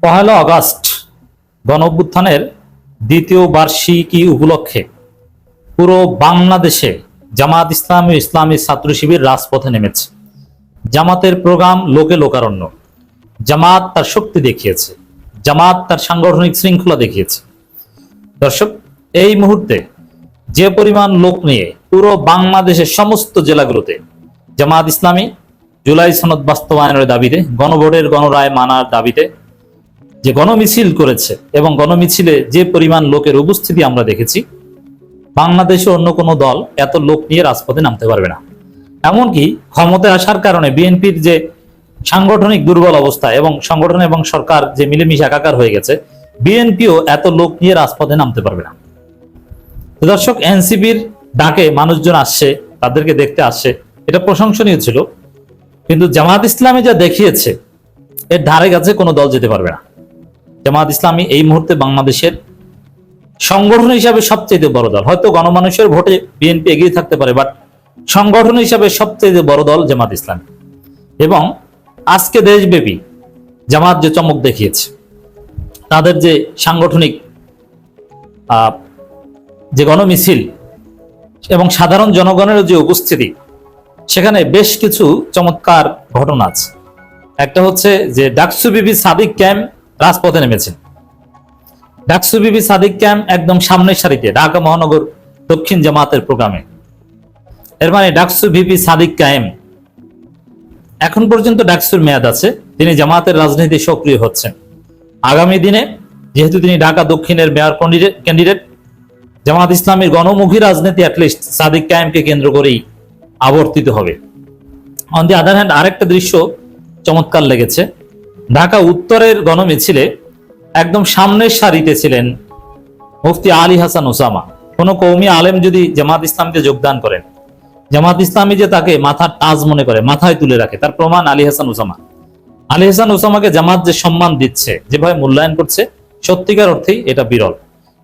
পহেলা August গণঅভ্যুত্থানের দ্বিতীয় বার্ষিকী উপলক্ষে পুরো বাংলাদেশে জামাত ইসলামী ও ইসলামী ছাত্র শিবির রাজপথে নেমেছে। জামাতের প্রোগ্রাম লোকে লোকারণ্য। জামাত তার শক্তি দেখিয়েছে, জামাত তার সাংগঠনিক শৃঙ্খলা দেখিয়েছে। দর্শক, এই মুহূর্তে যে পরিমাণ লোক নিয়ে পুরো বাংলাদেশের সমস্ত জেলাগুলোতে জামাত ইসলামী জুলাই সনদ বাস্তবায়নের দাবিতে, গণভোটের গণরায় মানার দাবিতে যে গণমিছিল করেছে এবং গণমিছিলে যে পরিমাণ লোকের উপস্থিতি আমরা দেখেছি, বাংলাদেশে অন্য কোনো দল এত লোক নিয়ে রাজপথে নামতে পারবে না। এমনকি ক্ষমতায় আসার কারণে বিএনপির যে সাংগঠনিক দুর্বল অবস্থা এবং সংগঠন এবং সরকার যে মিলেমিশে একাকার হয়ে গেছে, বিএনপিও এত লোক নিয়ে রাজপথে নামতে পারবে না। দর্শক, এনসিপির ডাকে মানুষজন আসছে, তাদেরকে দেখতে আসছে, এটা প্রশংসনীয় ছিল। কিন্তু জামাত ইসলামী যা দেখিয়েছে, এর ধারে কাছে কোনো দল যেতে পারবে না। জামাত ইসলামী এই মুহূর্তে বাংলাদেশের সংগঠন হিসাবে সবচেয়ে বড় দল। হয়তো গণমানুষের ভোটে বিএনপি এগিয়ে থাকতে পারে, বাট সংগঠন হিসাবে সবচেয়ে বড় দল জামাত ইসলামী। এবং আজকে দেশব্যাপী জামাত যে চমক দেখিয়েছে, তাদের যে সাংগঠনিক যে গণমিছিল এবং সাধারণ জনগণের যে উপস্থিতি, সেখানে বেশ কিছু চমৎকার ঘটনা আছে। একটা হচ্ছে যে ডাকসু বিবি সাদিক ক্যাম্প রাজপথে নেমেছেন। ডাকসু বিবি সাদিক ক্যাম্প একদম সামনের সারিতে ঢাকা মহানগর দক্ষিণ জামাতের প্রোগ্রামে। এর মানে ডাকসু বিবি সাদিক ক্যাম্প এখন পর্যন্ত ডাকসুর মেয়াদ আছে, তিনি জামাতের রাজনীতি সক্রিয় হচ্ছেন। আগামী দিনে যেহেতু তিনি ঢাকা দক্ষিণের মেয়র ক্যান্ডিডেট, জামাত ইসলামের গণমুখী রাজনীতি অ্যাটলিস্ট সাদিক ক্যাম্পকে কেন্দ্র করেই আবর্তিত হবে। অন দি আদার হ্যান্ড, আরেকটা দৃশ্য চমৎকার লেগেছে। ঢাকা উত্তরের গণমিছিলে একদম সামনের সারিতে ছিলেন মুফতি আলী হাসান ওসামা। কোন কওমি আলেম যদি জামাত ইসলামীতে যোগদান করেন, জামাত ইসলামী যে তাকে মাথার তাজ মনে করে, মাথায় তুলে রাখে, তার প্রমাণ আলী হাসান ওসামা। আলী হাসান ওসামাকে জামাত যে সম্মান দিচ্ছে, যেভাবে মূল্যায়ন করছে, সত্যিকার অর্থেই এটা বিরল।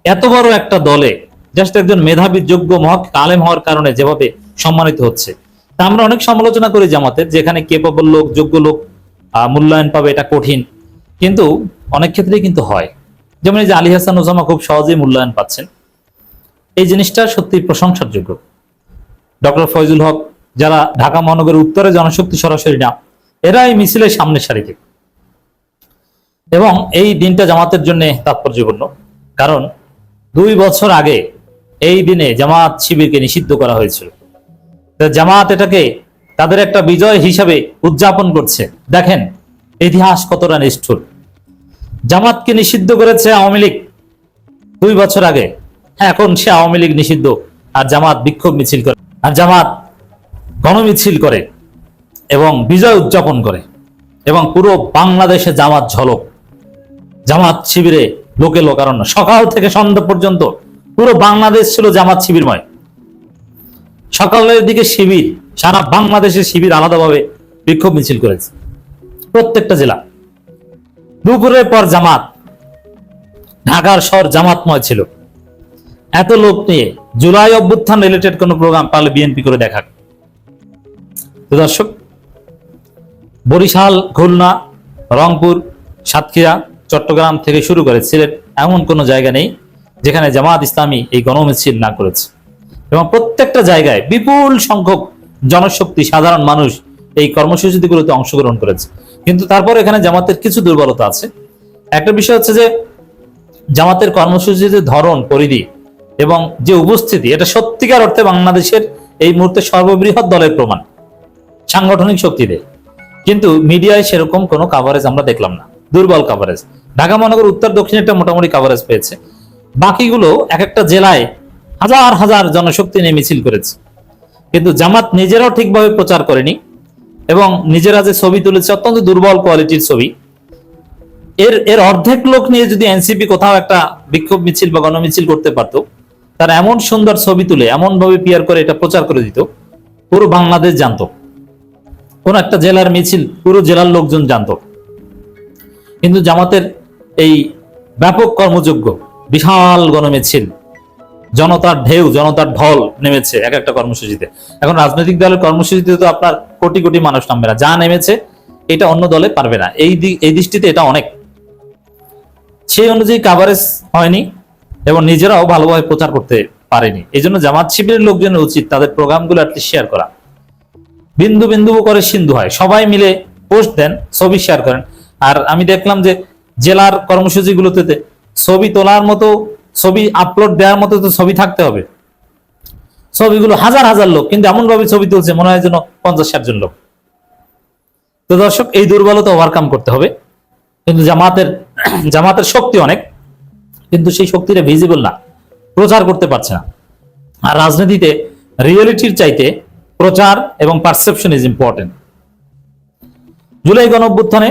এত বড় একটা দলে জাস্ট একজন মেধাবী যোগ্য মহাক্কিক আলেম হওয়ার কারণে যেভাবে সম্মানিত হচ্ছে, তা আমরা অনেক সমালোচনা করি জামাতের, যেখানে কেপেবল লোক, যোগ্য লোক মূল্যায়ন পাবে এটা কঠিন, কিন্তু অনেক ক্ষেত্রেই কিন্তু হয়। যেমন এই যে আলী হাসান ওসামা খুব সহজেই মূল্যায়ন পাচ্ছেন, এই জিনিসটা সত্যি প্রশংসার যোগ্য। ডক্টর ফয়জুল হক, যারা ঢাকা মহানগরের উত্তরে জনশক্তি সরাসরি না, এরা এই মিছিলের সামনের সারিতে। এবং এই দিনটা জামাতের জন্য তাৎপর্যপূর্ণ, কারণ 2 বছর আগে এই দিনে জামাত শিবিরকে নিষিদ্ধ করা হয়েছিল। জামাত এটাকে তাদের একটা বিজয় হিসাবে উদযাপন করছে। দেখেন ইতিহাস কতটা নিষ্ঠুর। জামাতকে নিষিদ্ধ করেছে আওয়ামী লীগ 2 বছর আগে, এখন সে আওয়ামী লীগ নিষিদ্ধ, আর জামাত বিক্ষোভ মিছিল করে, আর জামাত গণমিছিল করে এবং বিজয় উদযাপন করে, এবং পুরো বাংলাদেশে জামাত ঝলক। জামাত শিবিরে লোকে লোকারণ্য, সকাল থেকে সন্ধ্যা পর্যন্ত পুরো বাংলাদেশ ছিল জামাত শিবিরময়। সকালের দিকে শিবির, সারা বাংলাদেশের শিবির আলাদাভাবে বিক্ষোভ মিছিল করেছে প্রত্যেকটা জেলা। দুপুরের পর জামাত, ঢাকার শহর জামাতময় ছিল। এত লোক নিয়ে জুলাই অভ্যুত্থান রিলেটেড কোন প্রোগ্রাম পারলে বিএনপি করে দেখাক। দর্শক, বরিশাল, খুলনা, রংপুর, সাতক্ষীরা, চট্টগ্রাম থেকে শুরু করে সিলেট, এমন কোনো জায়গা নেই যেখানে জামাত ইসলামী এই গণমিছিল না করেছে। এবং প্রত্যেকটা জায়গায় বিপুল সংখ্যক জনশক্তি, সাধারণ মানুষ এই কর্মসূচিগুলোতে অংশগ্রহণ করেছে। কিন্তু তারপর এখানে জামাতের কিছু দুর্বলতা আছে। একটা বিষয় হচ্ছে যে জামাতের কর্মসূচির যে ধরন, পরিধি এবং যে উপস্থিতি, এটা সত্যিকার অর্থে বাংলাদেশের এই মুহূর্তে সর্ববৃহৎ দলের প্রমাণ, সাংগঠনিক শক্তিতে। কিন্তু মিডিয়ায় সেরকম কোনো কাভারেজ আমরা দেখলাম না, দুর্বল কাভারেজ। ঢাকা মহানগর উত্তর দক্ষিণেরটা মোটামুটি কাভারেজ পেয়েছে, বাকিগুলো এক একটা জেলায় হাজার হাজার জনশক্তি নিয়ে মিছিল করেছে। কিন্তু জামাত নিজেরাও ঠিকভাবে প্রচার করেনি, এবং নিজেরা যে ছবি তুলেছে অত্যন্ত দুর্বল কোয়ালিটির ছবি। এর অর্ধেক লোক নিয়ে যদি এনসিপি কোথাও একটা বিক্ষোভ মিছিল বা গণমিছিল করতে পারতো, তারা এমন সুন্দর ছবি তুলে এমন ভাবে পিয়ার করে এটা প্রচার করে দিত, পুরো বাংলাদেশ জানতো। কোন একটা জেলার মিছিল পুরো জেলার লোকজন জানতো। কিন্তু জামাতের এই ব্যাপক কর্মযোগ্য বিশাল গণমিছিল, জনতার ঢেউ, জনতার ঢল নেমেছে এক একটা কর্মসূচিতে। এখন রাজনৈতিক দলের কর্মসূচিতে তো আপনার কোটি কোটি মানুষ নামবে না, যা নেমেছে এটা অন্য দলে পারবে না। এই দৃষ্টিতে এটা অনেক। সেই অনুযায়ী কাভারেজ হয়নি এবং নিজেরাও ভালোভাবে প্রচার করতে পারেনি। এই জন্য জামাত শিবিরের লোকজনের উচিত তাদের প্রোগ্রামগুলো অ্যাটলিস্ট শেয়ার করা। বিন্দু বিন্দু করে সিন্ধু হয়, সবাই মিলে পোস্ট দেন, ছবি শেয়ার করেন। আর আমি দেখলাম যে জেলার কর্মসূচিগুলোতে ছবি তোলার মতো, ছবি আপলোড দেওয়ার মতো তো ছবি থাকতে হবে। ছবিগুলো হাজার হাজার লোক, কিন্তু এমন ভাবে ছবি তুলছে মনে হয় যেন 50-60 জন লোক। তো দর্শক, এই দুর্বলতা ওভারকাম করতে হবে। কিন্তু জামাতের শক্তি অনেক, কিন্তু সেই শক্তিটা ভিজিবল না, প্রচার করতে পারছে না। আর রাজনীতিতে রিয়েলিটির চাইতে প্রচার এবং পারসেপশন ইজ ইম্পর্টেন্ট। জুলাই গণঅভ্যুত্থানে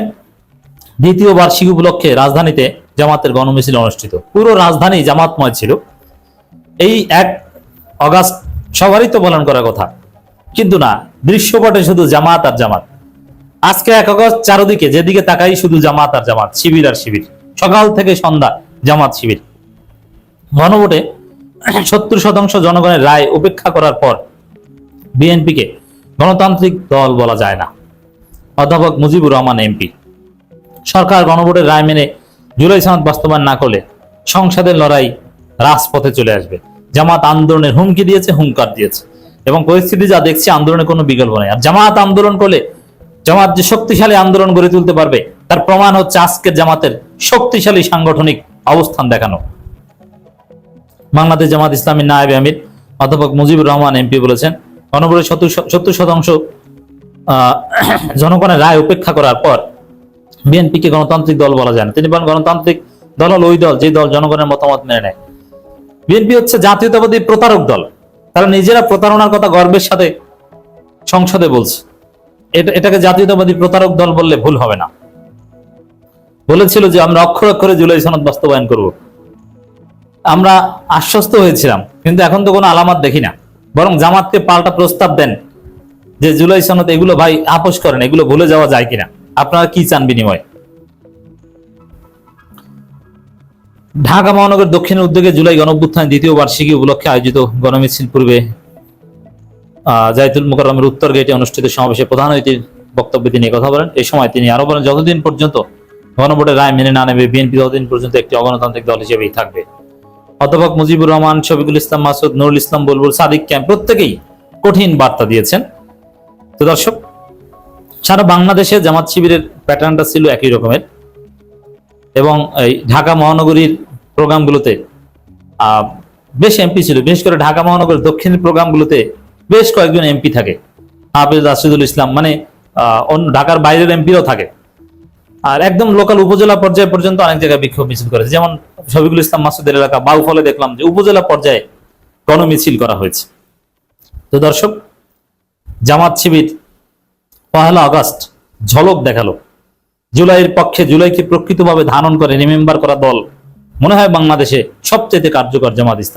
দ্বিতীয় বার্ষিকী উপলক্ষে রাজধানীতে জামাতের গণমিছিল অনুষ্ঠিত। পুরো রাজধানী জামাতময় ছিল। এই 1 অগাস্ট সবারই তো পালন করার কথা, কিন্তু না, দৃশ্যপটে শুধু জামাত আর জামাত। আজকে 1 অগাস্ট চারদিকে যেদিকে তাকাই শুধু জামাত আর জামাত, শিবির আর শিবির, সকাল থেকে সন্ধ্যা জামাত শিবির। গণভোটে 70% জনগণের রায় উপেক্ষা করার পর বিএনপিকে গণতান্ত্রিক দল বলা যায় না। অধ্যাপক মুজিবুর রহমান এমপি। সরকার গণভোটের রায় মেনে জুলাই সনদ বাস্তবায়ন না করলে সংসদের লড়াই রাজপথে চলে আসবে। জামাত আন্দোলনের হুমকি দিয়েছে, হুঙ্কার দিয়েছে, এবং পরিস্থিতি যা দেখছি আন্দোলনের কোনো বিকল্প নেই। আর জামাত আন্দোলন করলে, জামাত যে শক্তিশালী আন্দোলন গড়ে তুলতে পারবে তার প্রমাণ হচ্ছে আজকের জামাতের শক্তিশালী সাংগঠনিক অবস্থান দেখানো। বাংলাদেশ জামাত ইসলামীর নায়েবে আমির অধ্যাপক মুজিবুর রহমান এমপি বলেছেন, গণভোটে 70% জনগণের রায় উপেক্ষা করার পর বিএনপিকে গণতান্ত্রিক দল বলা যায় না। তিনি বলেন, গণতান্ত্রিক দল হল ওই দল যে দল জনগণের মতামত মেনে নেয়। বিএনপি হচ্ছে জাতীয়তাবাদী প্রতারক দল। তারা নিজেরা প্রতারণার কথা গর্বের সাথে সংসদে বলছে। এটাকে জাতীয়তাবাদী প্রতারক দল বললে ভুল হবে না। বলেছিল যে আমরা অক্ষর অক্ষরে জুলাই সনদ বাস্তবায়ন করব। আমরা আশ্বস্ত হয়েছিলাম, কিন্তু এখন তো কোনো আলামত দেখি না। বরং জামাতকে পাল্টা প্রস্তাব দেন যে জুলাই সনদ এগুলো ভাই আপোষ করেন, এগুলো ভুলে যাওয়া যায় কিনা, আপনারা কি চান বিনিময়। ঢাকা মহানগর দক্ষিণের উদ্যোগে জুলাই গণঅভ্যুত্থানের দ্বিতীয় বার্ষিকী উপলক্ষে আয়োজিত গণমিছিল পূর্বে জাইতুল মুকাররমের উত্তর গেটে অনুষ্ঠিত সমাবেশে প্রধান অতিথির বক্তব্যে তিনি কথা বলেন। এই সময় তিনি আরো বলেন, যতদিন পর্যন্ত গণভোটের রায় মেনে না নেবে বিএনপি ততদিন পর্যন্ত একটি অগণতান্ত্রিক দল হিসেবেই থাকবে। অধ্যাপক মুজিবুর রহমান, শফিকুল ইসলাম মাসুদ, নুরুল ইসলাম বুলবুল, সাদিক ক্যাম্প প্রত্যেকেই কঠিন বার্তা দিয়েছেন। তো দর্শক, সারা বাংলাদেশে জামাত শিবিরের প্যাটার্নটা ছিল একই রকমের, এবং এই ঢাকা মহানগরীর প্রোগ্রামগুলোতে বেশ এমপি ছিল। বিশেষ করে ঢাকা মহানগরের দক্ষিণের প্রোগ্রামগুলোতে বেশ কয়েকজন এমপি থাকে। হাফেজ রাশিদুল ইসলাম, মানে ঢাকার বাইরের এমপিও থাকে। আর একদম লোকাল উপজেলা পর্যায়ে পর্যন্ত অনেক জায়গায় বিক্ষোভ মিছিল করেছে। যেমন শফিকুল ইসলাম মাসুদের এলাকা বাউফলে দেখলাম যে উপজেলা পর্যায়ে গণমিছিল করা হয়েছে। তো দর্শক, জামাত শিবির 1 আগস্ট ঝলক দেখালো। জুলাইয়ের পক্ষে, জুলাইকে প্রকৃতভাবে ধারণ করে রিমেম্বার করা দল মনে হয় বাংলাদেশে সবচেয়ে কার্যকর জামাত ইসলাম।